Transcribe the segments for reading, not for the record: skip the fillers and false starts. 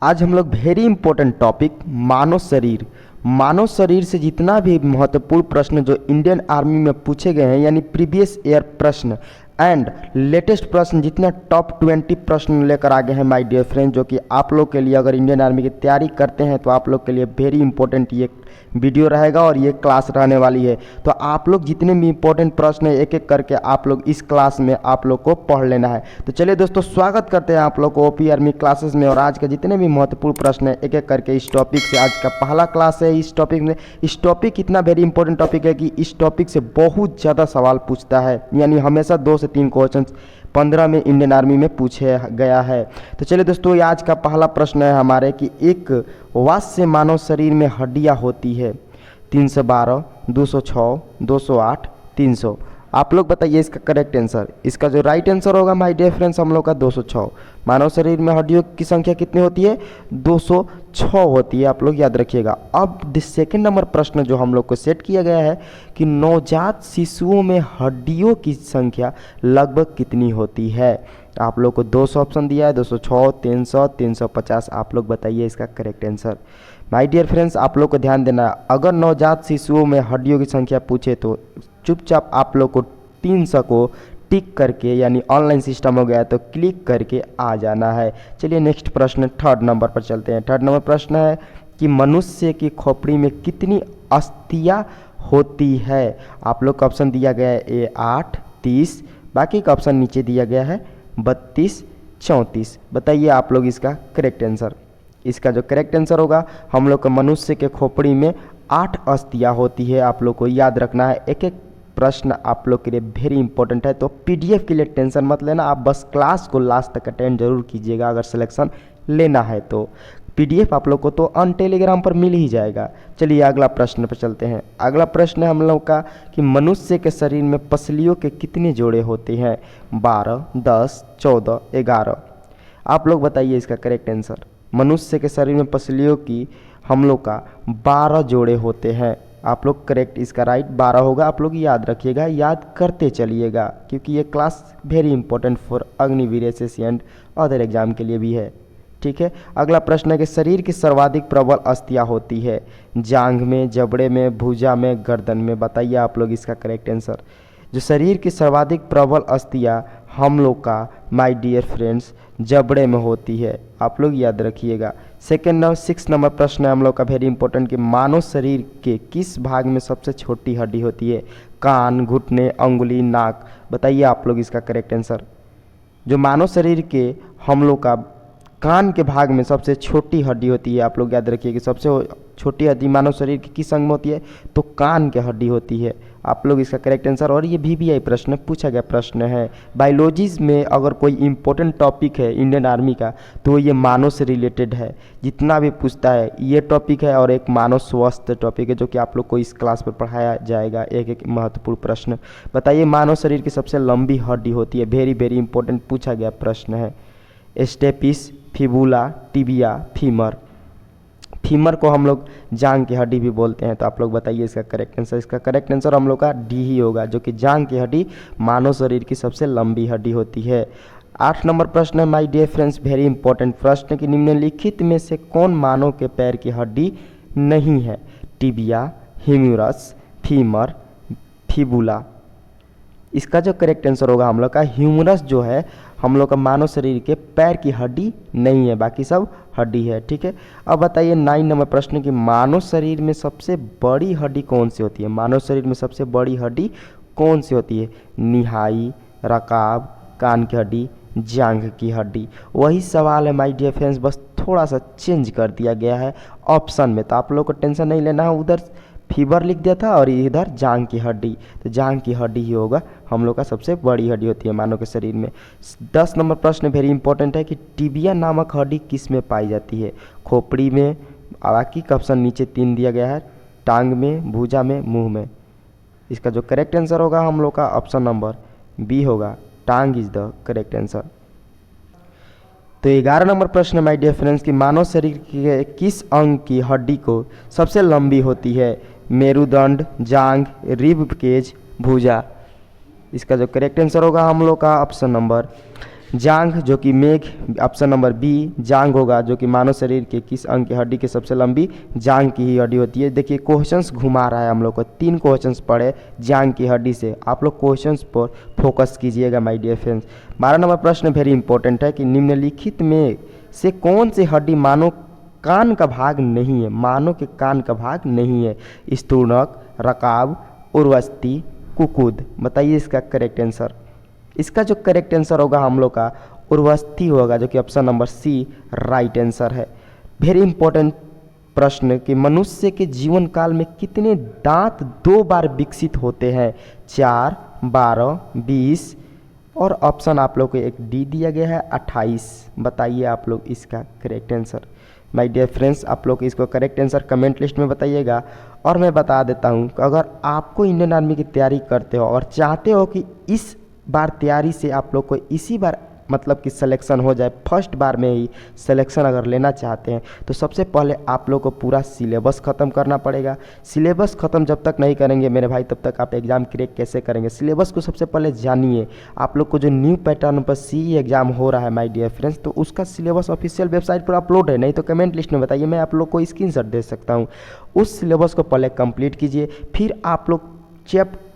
आज हम लोग वेरी इंपॉर्टेंट टॉपिक मानव शरीर से जितना भी महत्वपूर्ण प्रश्न जो इंडियन आर्मी में पूछे गए हैं यानी प्रीवियस ईयर प्रश्न एंड लेटेस्ट प्रश्न जितना टॉप 20 प्रश्न लेकर आगे हैं माय डियर फ्रेंड, जो कि आप लोग के लिए अगर इंडियन आर्मी की तैयारी करते हैं तो आप लोग के लिए वेरी इंपॉर्टेंट ये वीडियो रहेगा और ये क्लास रहने वाली है। तो आप लोग जितने भी इंपॉर्टेंट प्रश्न है एक एक करके आप लोग इस क्लास में आप लोग को पढ़ लेना है। तो चलिए दोस्तों, स्वागत करते हैं आप लोग को ओपी आर्मी क्लासेस में। और आज के जितने भी महत्वपूर्ण प्रश्न है एक एक करके इस टॉपिक से, आज का पहला क्लास है इस टॉपिक में। इस टॉपिक इतना वेरी इंपॉर्टेंट टॉपिक है कि इस टॉपिक से बहुत ज़्यादा सवाल पूछता है, यानी हमेशा 2 से 3 क्वेश्चन 15 में इंडियन आर्मी में पूछे गया है। तो चलिए दोस्तों, ये आज का पहला प्रश्न है हमारे कि एक वाष्य से मानव शरीर में हड्डियां होती है 312, 206, 208, 300। आप लोग बताइए इसका करेक्ट आंसर। इसका जो राइट आंसर होगा माय डियर फ्रेंड्स हम लोग का 206। मानव शरीर में हड्डियों की संख्या कितनी होती है? 206 होती है, आप लोग याद रखिएगा। अब सेकंड नंबर प्रश्न जो हम लोग को सेट किया गया है कि नवजात शिशुओं में हड्डियों की संख्या लगभग कितनी होती है? आप लोग को 200 ऑप्शन दिया है, 206, 300, 350। आप लोग बताइए इसका correct answer. My dear friends, आप लोग को ध्यान देना, अगर नवजात शिशुओं में हड्डियों की संख्या पूछे तो चुपचाप आप लोग को 300 को टिक करके, यानी ऑनलाइन सिस्टम हो गया तो क्लिक करके आ जाना है। चलिए नेक्स्ट प्रश्न थर्ड नंबर पर चलते हैं। थर्ड नंबर प्रश्न है कि मनुष्य की खोपड़ी में कितनी अस्थियां होती है? आप लोग का ऑप्शन दिया गया है ए 8, 30, बाकी का ऑप्शन नीचे दिया गया है 32, 34। बताइए आप लोग इसका करेक्ट आंसर। इसका जो करेक्ट आंसर होगा, हम लोग को मनुष्य के खोपड़ी में 8 अस्थियां होती है। आप लोग को याद रखना है, एक एक प्रश्न आप लोग के लिए वेरी इंपॉर्टेंट है। तो पीडीएफ के लिए टेंशन मत लेना, आप बस क्लास को लास्ट तक अटेंड जरूर कीजिएगा अगर सिलेक्शन लेना है तो। पीडीएफ आप लोग को तो ऑन टेलीग्राम पर मिल ही जाएगा। चलिए अगला प्रश्न पर चलते हैं। अगला प्रश्न है हम लोग का कि मनुष्य के शरीर में पसलियों के कितने जोड़े होते हैं? 12, 10, 14, 11। आप लोग बताइए इसका करेक्ट आंसर। मनुष्य के शरीर में पसलियों की हम लोग का 12 जोड़े होते हैं। आप लोग करेक्ट, इसका राइट 12 होगा। आप लोग याद रखिएगा, याद करते चलिएगा, क्योंकि ये class very important for Agniveer SSC and other exam के लिए भी है। ठीक है, अगला प्रश्न है कि शरीर की सर्वाधिक प्रबल अस्थियां होती है? जांघ में, जबड़े में, भुजा में, गर्दन में। बताइए आप लोग इसका करेक्ट आंसर। जो शरीर की सर्वाधिक प्रबल अस्थियां हम लोग का माय डियर फ्रेंड्स जबड़े में होती है, आप लोग याद रखिएगा। सेकेंड 6 नंबर प्रश्न है हम लोग का वेरी इंपॉर्टेंट कि मानव शरीर के किस भाग में सबसे छोटी हड्डी होती है? कान, घुटने, अंगुली, नाक। बताइए आप लोग इसका करेक्ट आंसर। जो मानव शरीर के हम लोग का कान के भाग में सबसे छोटी हड्डी होती है, आप लोग याद रखिए कि सबसे छोटी हड्डी मानव शरीर की किस अंग में होती है? तो कान की हड्डी होती है। आप लोग इसका करेक्ट आंसर। और ये वीवीआई प्रश्न पूछा गया प्रश्न है। बायोलॉजीज में अगर कोई इंपॉर्टेंट टॉपिक है इंडियन आर्मी का तो ये मानव से रिलेटेड है। जितना भी पूछता है ये टॉपिक है, और एक मानव स्वास्थ्य टॉपिक है जो कि आप लोग को इस क्लास पर पढ़ाया जाएगा। एक एक महत्वपूर्ण प्रश्न। बताइए मानव शरीर की सबसे लंबी हड्डी होती है? वेरी वेरी इंपॉर्टेंट पूछा गया प्रश्न है। Stapes, fibula, tibia, femur. Femur को हम लोग जांग की हड्डी भी बोलते हैं। तो आप लोग बताइए इसका करेक्ट आंसर। इसका करेक्ट आंसर हम लोग का डी ही होगा, जो कि जांग की हड्डी मानव शरीर की सबसे लंबी हड्डी होती है। 8 नंबर प्रश्न है my dear friends very important प्रश्न कि निम्नलिखित में से कौन मानव के पैर की हड्डी नहीं है? Tibia, humerus, femur, fibula. इसका जो करेक्ट आंसर होगा हम लोग का ह्यूमरस जो है हम लोग का मानव शरीर के पैर की हड्डी नहीं है, बाकी सब हड्डी है। ठीक है, अब बताइए 9 नंबर प्रश्न कि मानव शरीर में सबसे बड़ी हड्डी कौन सी होती है? मानव शरीर में सबसे बड़ी हड्डी कौन सी होती है? निहाई, रकाब, कान की हड्डी, जांघ की हड्डी। वही सवाल है माय डियर फ्रेंड्स, बस थोड़ा सा चेंज कर दिया गया है ऑप्शन में। तो आप लोग को टेंशन नहीं लेना है, उधर फीवर लिख दिया था और इधर जांघ की हड्डी, तो जांघ की हड्डी ही होगा हम लोग का सबसे बड़ी हड्डी होती है मानव के शरीर में। 10 नंबर प्रश्न वेरी इंपॉर्टेंट है कि टिबिया नामक हड्डी किस में पाई जाती है? खोपड़ी में, बाकी का ऑप्शन नीचे 3 दिया गया है, टांग में, भुजा में, मुंह में। इसका जो करेक्ट आंसर होगा हम लोग का ऑप्शन नंबर बी होगा, टांग इज द करेक्ट आंसर। तो 11 नंबर प्रश्न माय डियर फ्रेंड्स कि मानव शरीर के किस अंग की हड्डी को सबसे लंबी होती है? मेरुदंड, जांघ, रिब केज, भुजा। इसका जो करेक्ट आंसर होगा हम लोग का ऑप्शन नंबर जांघ जो कि मेघ, ऑप्शन नंबर बी जांघ होगा, जो कि मानव शरीर के किस अंग की हड्डी की सबसे लंबी जांघ की ही हड्डी होती है। देखिए क्वेश्चंस घुमा रहा है हम लोग को, 3 क्वेश्चंस पढ़े जांघ की हड्डी से, आप लोग क्वेश्चंस पर फोकस कीजिएगा माय डियर फ्रेंड्स। 12 नंबर प्रश्न वेरी इंपॉर्टेंट है कि निम्नलिखित में से कौन सी हड्डी मानव कान का भाग नहीं है, मानव के कान का भाग नहीं है? स्तूणक, रकाब, उर्वस्ती, कुकुद। बताइए इसका करेक्ट आंसर। इसका जो करेक्ट आंसर होगा हम लोग का उर्वस्ती होगा, जो कि option number C right answer है। वेरी इंपॉर्टेंट प्रश्न कि मनुष्य के जीवन काल में कितने दांत 2 बार विकसित होते हैं? 4, 12, 20 और ऑप्शन आप लोग को एक डी दिया गया है 28। बताइए आप लोग इसका correct answer. My dear friends, आप लोग इसको करेक्ट आंसर कमेंट लिस्ट में बताइएगा। और मैं बता देता हूँ कि अगर आपको इंडियन आर्मी की तैयारी करते हो और चाहते हो कि इस बार तैयारी से आप लोग को इसी बार मतलब कि सिलेक्शन हो जाए, फर्स्ट बार में ही सिलेक्शन अगर लेना चाहते हैं, तो सबसे पहले आप लोग को पूरा सिलेबस ख़त्म करना पड़ेगा। सिलेबस ख़त्म जब तक नहीं करेंगे मेरे भाई, तब तक आप एग्ज़ाम क्रैक कैसे करेंगे? सिलेबस को सबसे पहले जानिए। आप लोग को जो न्यू पैटर्न पर सी एग्ज़ाम हो रहा है माय डियर फ्रेंड्स, तो उसका सिलेबस ऑफिशियल वेबसाइट पर अपलोड है, नहीं तो कमेंट लिस्ट में बताइए, मैं आप लोग को स्क्रीनशॉट दे सकता हूँ। उस सिलेबस को पहले कंप्लीट कीजिए, फिर आप लोग चैप्टर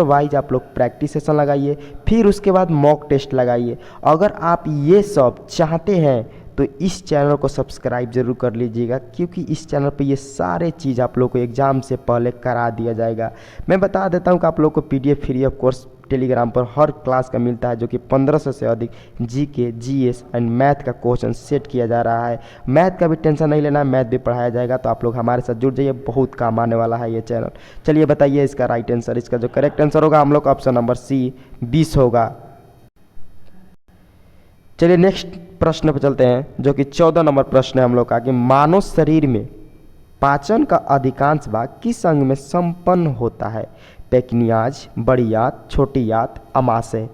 वाइज आप लोग प्रैक्टिस सेशन लगाइए, फिर उसके बाद मॉक टेस्ट लगाइए। अगर आप ये सब चाहते हैं तो इस चैनल को सब्सक्राइब जरूर कर लीजिएगा, क्योंकि इस चैनल पे ये सारे चीज़ आप लोग को एग्ज़ाम से पहले करा दिया जाएगा। मैं बता देता हूँ कि आप लोग को PDF free of course Telegram पर हर क्लास का मिलता है, जो कि 1500 से अधिक GK, GS एंड मैथ का क्वेश्चन सेट किया जा रहा है। मैथ का भी टेंशन नहीं लेना, मैथ भी पढ़ाया जाएगा, तो आप लोग हमारे साथ जुड़ जाइए, बहुत काम आने वाला है ये चैनल। चलिए बताइए इसका राइट आंसर। इसका जो करेक्ट आंसर होगा हम लोग का ऑप्शन नंबर सी 20 होगा। चलिए नेक्स्ट प्रश्न पर चलते हैं, जो कि 14 नंबर प्रश्न है हम लोग का कि मानव शरीर में पाचन का अधिकांश भाग किस अंग में संपन्न होता है? पेक्नियाज, बड़ी आंत, छोटी आंत, अमाशय।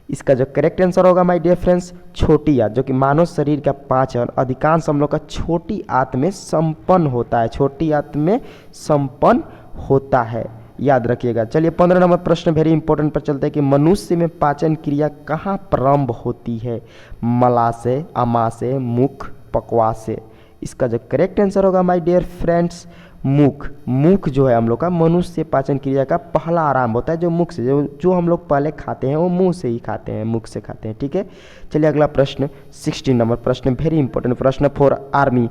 इसका जो करेक्ट आंसर होगा माय डियर फ्रेंड्स छोटी आंत, जो कि मानव शरीर का पाचन अधिकांश हम लोग का छोटी आंत में संपन्न होता है, छोटी आंत में संपन्न होता है, याद रखिएगा। चलिए 15 नंबर प्रश्न वेरी इंपॉर्टेंट पर चलते हैं कि मनुष्य में पाचन क्रिया कहाँ प्रारंभ होती है? मलाशय, अमाशय, मुख, पक्वाशय। इसका जो करेक्ट आंसर होगा माय डियर फ्रेंड्स मुख जो है हम लोग का मनुष्य पाचन क्रिया का पहला आरंभ होता है, जो मुख से, जो हम लोग पहले खाते हैं वो मुंह से ही खाते हैं, मुख से खाते हैं, ठीक है। चलिए अगला प्रश्न 16 नंबर प्रश्न वेरी इंपॉर्टेंट प्रश्न फॉर आर्मी।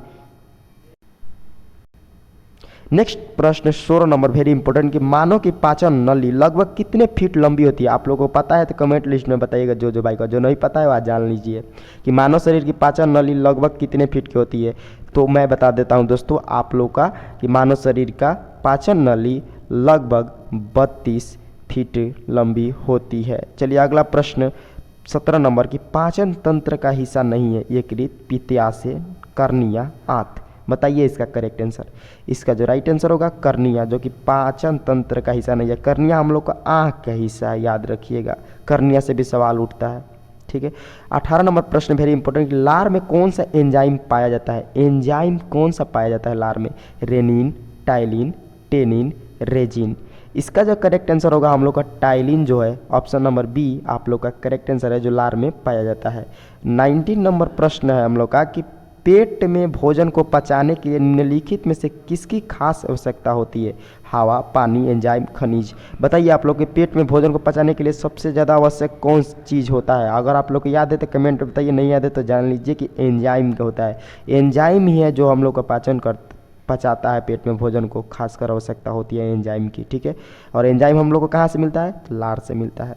नेक्स्ट प्रश्न 16 नंबर वेरी इंपॉर्टेंट कि मानव की पाचन नली लगभग कितने फीट लंबी होती है? आप लोगों को पता है तो कमेंट लिस्ट में बताइएगा, जो भाई को जो नहीं पता है वह जान लीजिए कि मानव शरीर की पाचन नली लगभग कितने फीट की होती है। तो मैं बता देता हूं दोस्तों आप लोग का कि मानव शरीर का पाचन नली लगभग 32 फीट लंबी होती है। चलिए अगला प्रश्न 17 नंबर की पाचन तंत्र का हिस्सा नहीं है यकृत, पित्ताशय, कर्निया, आंत। बताइए इसका करेक्ट आंसर। इसका जो राइट आंसर होगा कर्निया, जो कि पाचन तंत्र का हिस्सा नहीं है। कर्निया हम लोग का आँख का हिस्सा है, याद रखिएगा, कर्निया से भी सवाल उठता है, ठीक है। 18 नंबर प्रश्न वेरी इंपॉर्टेंट, लार में कौन सा एंजाइम पाया जाता है? एंजाइम कौन सा पाया जाता है लार में? Renin, ptyalin, tannin, resin. इसका जो करेक्ट आंसर होगा हम लोग का टाइलिन जो है, ऑप्शन नंबर बी आप लोग का करेक्ट आंसर है, जो लार में पाया जाता है। 19 नंबर प्रश्न है हम लोग का कि पेट में भोजन को पचाने के लिए निम्नलिखित में से किसकी खास आवश्यकता होती है? हवा, पानी, एंजाइम, खनिज। बताइए आप लोग के पेट में भोजन को पचाने के लिए सबसे ज़्यादा आवश्यक कौन सी चीज़ होता है? अगर आप लोग को याद है तो कमेंट में बताइए, नहीं याद है तो जान लीजिए कि एंजाइम का होता है। एंजाइम ही है जो हम लोग का पचाता है पेट में भोजन को, खासकर आवश्यकता होती है एंजाइम की, ठीक है। और एंजाइम हम लोग को कहाँ से मिलता है? लार से मिलता है।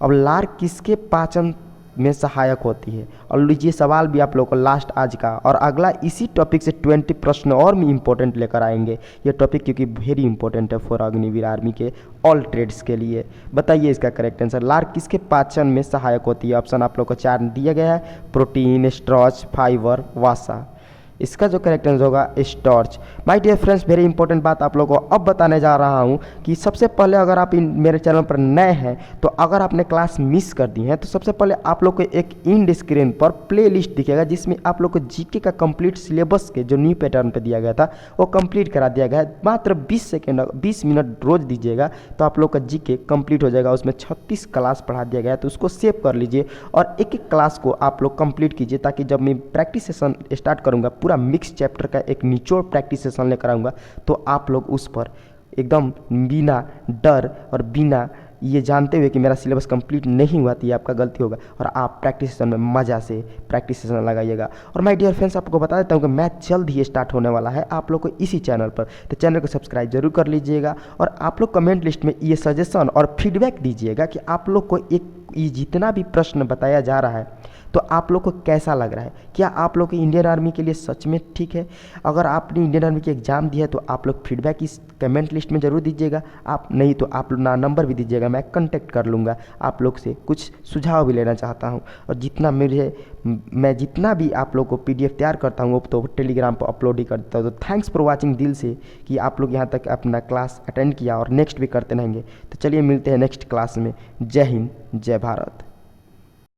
अब लार किसके पाचन में सहायक होती है? और लीजिए सवाल भी आप लोग को लास्ट आज का, और अगला इसी टॉपिक से 20 प्रश्न और भी इंपॉर्टेंट लेकर आएंगे। ये टॉपिक क्योंकि वेरी इंपॉर्टेंट है फॉर अग्निवीर आर्मी के ऑल ट्रेड्स के लिए। बताइए इसका करेक्ट आंसर। लार किसके पाचन में सहायक होती है? ऑप्शन आप लोग को 4 दिया गया है, प्रोटीन, स्टार्च, फाइबर, वसा। इसका जो करेक्ट आंसर होगा starch. My dear friends, very important बात आप लोगों को अब बताने जा रहा हूं कि सबसे पहले अगर आप मेरे चैनल पर नए हैं तो अगर आपने क्लास मिस कर दी है तो सबसे पहले आप लोग को एक इंड स्क्रीन पर प्ले लिस्ट दिखेगा जिसमें आप लोग को जीके का कंप्लीट सिलेबस के जो न्यू पैटर्न पर दिया गया था वो कंप्लीट करा दिया गया है। मात्र 20 मिनट रोज दीजिएगा तो आप लोग का जीके कंप्लीट हो जाएगा। उसमें 36 क्लास पढ़ा दिया गया है, तो उसको सेव कर लीजिए और एक एक क्लास को आप लोग कंप्लीट कीजिए ताकि जब मैं प्रैक्टिस सेशन स्टार्ट करूंगा पूरा मिक्स चैप्टर का एक निचोड़ प्रैक्टिस सेशन लेकर आऊँगा तो आप लोग उस पर एकदम बिना डर और बिना ये जानते हुए कि मेरा सिलेबस कंप्लीट नहीं हुआ तो ये आपका गलती होगा और आप प्रैक्टिस सेशन में मज़ा से प्रैक्टिस सेशन लगाइएगा। और माय डियर फ्रेंड्स, आपको बता देता हूँ कि मैथ जल्द ही स्टार्ट होने वाला है आप लोग को इसी चैनल पर, तो चैनल को सब्सक्राइब जरूर कर लीजिएगा और आप लोग कमेंट लिस्ट में ये सजेशन और फीडबैक दीजिएगा कि आप लोग को एक ये जितना भी प्रश्न बताया जा रहा है तो आप लोग को कैसा लग रहा है। क्या आप लोग को इंडियन आर्मी के लिए सच में ठीक है? अगर आपने इंडियन आर्मी की एग्ज़ाम दिया है तो आप लोग फीडबैक इस कमेंट लिस्ट में ज़रूर दीजिएगा। आप नहीं तो आप ना नंबर भी दीजिएगा, मैं कांटेक्ट कर लूँगा। आप लोग से कुछ सुझाव भी लेना चाहता हूँ और मैं जितना भी आप लोग को PDF तैयार करता हूँ वो तो टेलीग्राम पर अपलोड ही कर देता हूँ। तो थैंक्स फॉर वॉचिंग दिल से कि आप लोग यहाँ तक अपना क्लास अटेंड किया और नेक्स्ट भी करते रहेंगे। तो चलिए मिलते हैं नेक्स्ट क्लास में। जय हिंद, जय भारत।